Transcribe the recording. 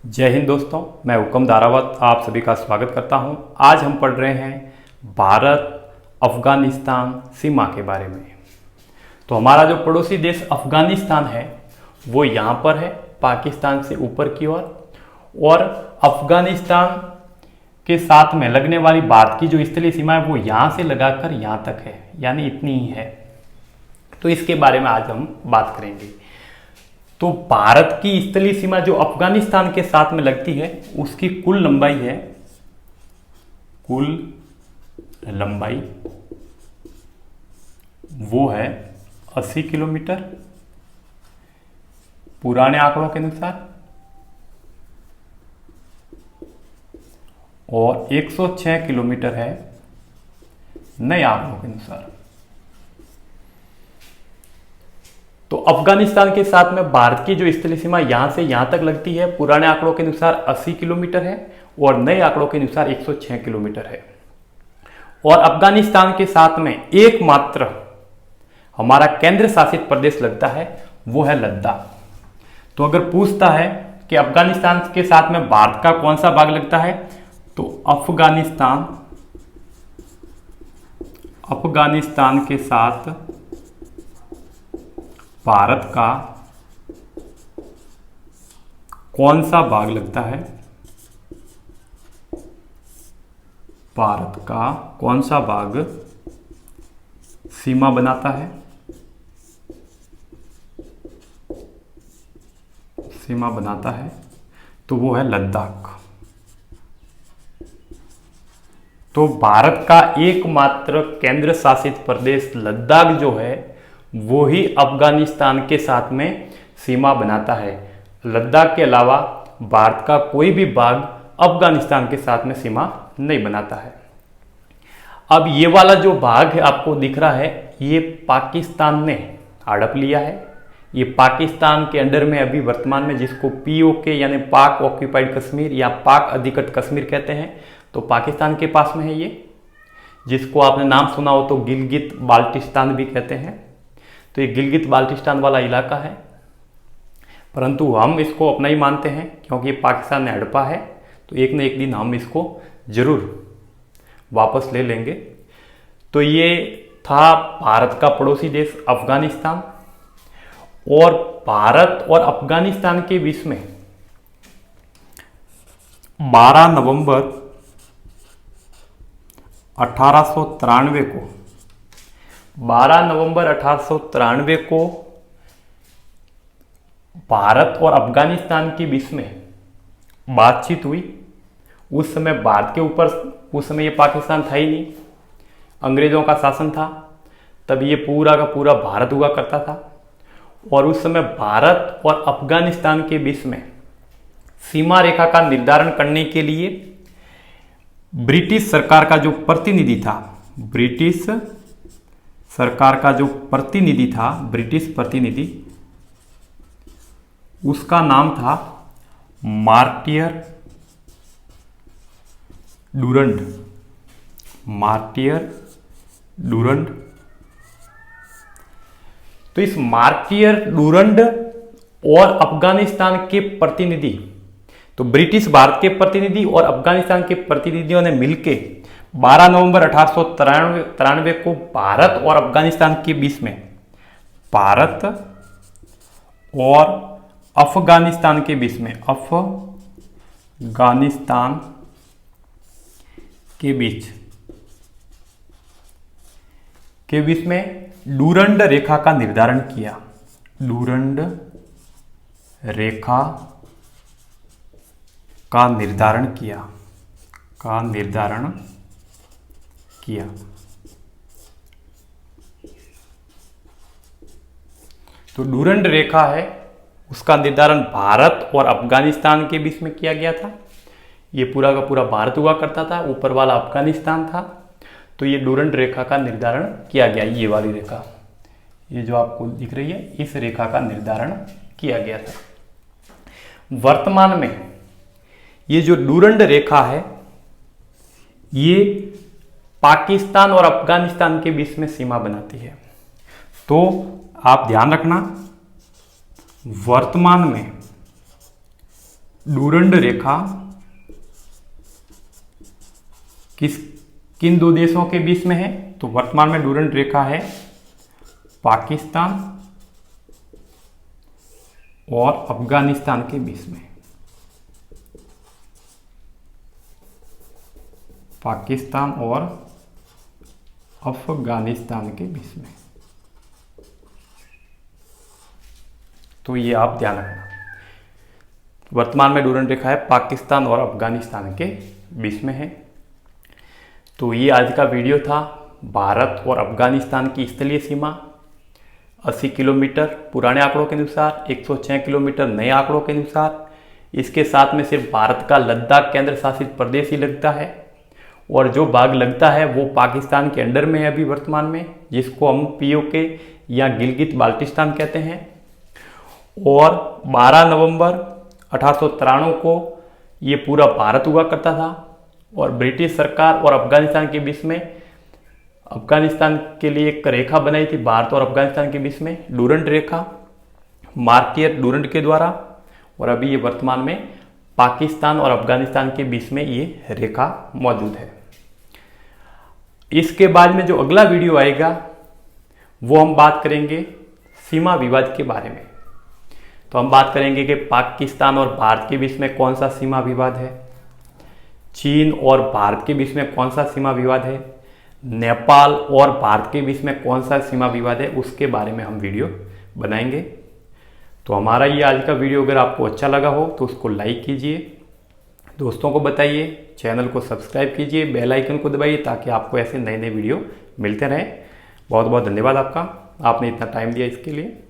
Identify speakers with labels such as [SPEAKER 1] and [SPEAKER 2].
[SPEAKER 1] जय हिंद दोस्तों, मैं हुकम दारावत आप सभी का स्वागत करता हूं। आज हम पढ़ रहे हैं भारत अफ़गानिस्तान सीमा के बारे में। तो हमारा जो पड़ोसी देश अफ़गानिस्तान है वो यहाँ पर है, पाकिस्तान से ऊपर की ओर। और अफ़गानिस्तान के साथ में लगने वाली भारत की जो स्थलीय सीमा है वो यहाँ से लगाकर यहाँ तक है, यानी इतनी ही है। तो इसके बारे में आज हम बात करेंगे। तो भारत की स्थलीय सीमा जो अफगानिस्तान के साथ में लगती है उसकी कुल लंबाई वो है 80 किलोमीटर पुराने आंकड़ों के अनुसार, और 106 किलोमीटर है नए आंकड़ों के अनुसार। तो अफगानिस्तान के साथ में भारत की जो स्थलीय सीमा यहां से यहां तक लगती है, पुराने आंकड़ों के अनुसार 80 किलोमीटर है और नए आंकड़ों के अनुसार 106 किलोमीटर है। और अफगानिस्तान के साथ में एकमात्र हमारा केंद्र शासित प्रदेश लगता है वो है लद्दाख। तो अगर पूछता है कि अफगानिस्तान के साथ में भारत का कौन सा भाग लगता है, तो अफगानिस्तान के साथ भारत का कौन सा भाग लगता है, भारत का कौन सा भाग सीमा बनाता है, तो वो है लद्दाख। तो भारत का एकमात्र केंद्र शासित प्रदेश लद्दाख जो है वो ही अफगानिस्तान के साथ में सीमा बनाता है। लद्दाख के अलावा भारत का कोई भी भाग अफगानिस्तान के साथ में सीमा नहीं बनाता है। अब ये वाला जो भाग है आपको दिख रहा है, ये पाकिस्तान ने हड़प लिया है। ये पाकिस्तान के अंडर में अभी वर्तमान में, जिसको POK यानी पाक ऑक्यूपाइड कश्मीर या पाक अधिकृत कश्मीर कहते हैं, तो पाकिस्तान के पास में है ये, जिसको आपने नाम सुना हो तो गिलगित बाल्टिस्तान भी कहते हैं। तो ये गिलगित बाल्टिस्तान वाला इलाका है, परंतु हम इसको अपना ही मानते हैं क्योंकि ये पाकिस्तान ने हड़पा है। तो एक न एक दिन हम इसको जरूर वापस ले लेंगे। तो ये था भारत का पड़ोसी देश अफगानिस्तान। और भारत और अफगानिस्तान के बीच में 12 नवंबर 1893 को भारत और अफगानिस्तान के बीच में बातचीत हुई। उस समय भारत के ऊपर, उस समय ये पाकिस्तान था ही नहीं, अंग्रेजों का शासन था, तब ये पूरा का पूरा भारत हुआ करता था। और उस समय भारत और अफगानिस्तान के बीच में सीमा रेखा का निर्धारण करने के लिए ब्रिटिश सरकार का जो प्रतिनिधि था, ब्रिटिश प्रतिनिधि, उसका नाम था मार्टियर डूरंड। तो इस मार्टियर डूरंड और अफगानिस्तान के प्रतिनिधि, तो ब्रिटिश भारत के प्रतिनिधि और अफगानिस्तान के प्रतिनिधियों ने मिलकर 12 नवंबर 1893 को भारत और अफगानिस्तान के बीच में, भारत और अफगानिस्तान के बीच में, डूरंड रेखा का निर्धारण किया। डूरंड रेखा का निर्धारण किया। तो डूरंड रेखा है, उसका निर्धारण भारत और अफगानिस्तान के बीच में किया गया था। ये पूरा का पूरा भारत हुआ करता था, ऊपर वाला अफगानिस्तान था। तो ये डूरंड रेखा का निर्धारण किया गया। ये वाली रेखा, ये जो आपको दिख रही है, इस रेखा का निर्धारण किया गया था। वर्तमान में ये जो डूरंड रेखा है ये पाकिस्तान और अफगानिस्तान के बीच में सीमा बनाती है। तो आप ध्यान रखना, वर्तमान में डूरंड रेखा किन दो देशों के बीच में है? तो वर्तमान में डूरंड रेखा है पाकिस्तान और अफगानिस्तान के बीच में। पाकिस्तान और अफगानिस्तान के बीच में। तो ये आप ध्यान रखना, वर्तमान में डूरंड रेखा है पाकिस्तान और अफगानिस्तान के बीच में है। तो ये आज का वीडियो था। भारत और अफगानिस्तान की स्थलीय सीमा 80 किलोमीटर पुराने आंकड़ों के अनुसार, 106 किलोमीटर नए आंकड़ों के अनुसार। इसके साथ में सिर्फ भारत का लद्दाख केंद्र शासित प्रदेश ही लगता है, और जो भाग लगता है वो पाकिस्तान के अंडर में है अभी वर्तमान में, जिसको हम पीओके या गिलगित बाल्टिस्तान कहते हैं। और 12 नवंबर 1893 को ये पूरा भारत हुआ करता था, और ब्रिटिश सरकार और अफगानिस्तान के बीच में, अफगानिस्तान के लिए एक रेखा बनाई थी भारत और अफगानिस्तान के बीच में, डूरंड रेखा, मार्टियर डूरंड के द्वारा। और अभी ये वर्तमान में पाकिस्तान और अफगानिस्तान के बीच में ये रेखा मौजूद है। इसके बाद में जो अगला वीडियो आएगा वो हम बात करेंगे सीमा विवाद के बारे में। तो हम बात करेंगे कि पाकिस्तान और भारत के बीच में कौन सा सीमा विवाद है, चीन और भारत के बीच में कौन सा सीमा विवाद है, नेपाल और भारत के बीच में कौन सा सीमा विवाद है, उसके बारे में हम वीडियो बनाएंगे। तो हमारा ये आज का वीडियो अगर आपको अच्छा लगा हो तो उसको लाइक कीजिए, दोस्तों को बताइए, चैनल को सब्सक्राइब कीजिए, बेल आइकन को दबाइए ताकि आपको ऐसे नए नए वीडियो मिलते रहें। बहुत बहुत धन्यवाद आपका, आपने इतना टाइम दिया इसके लिए।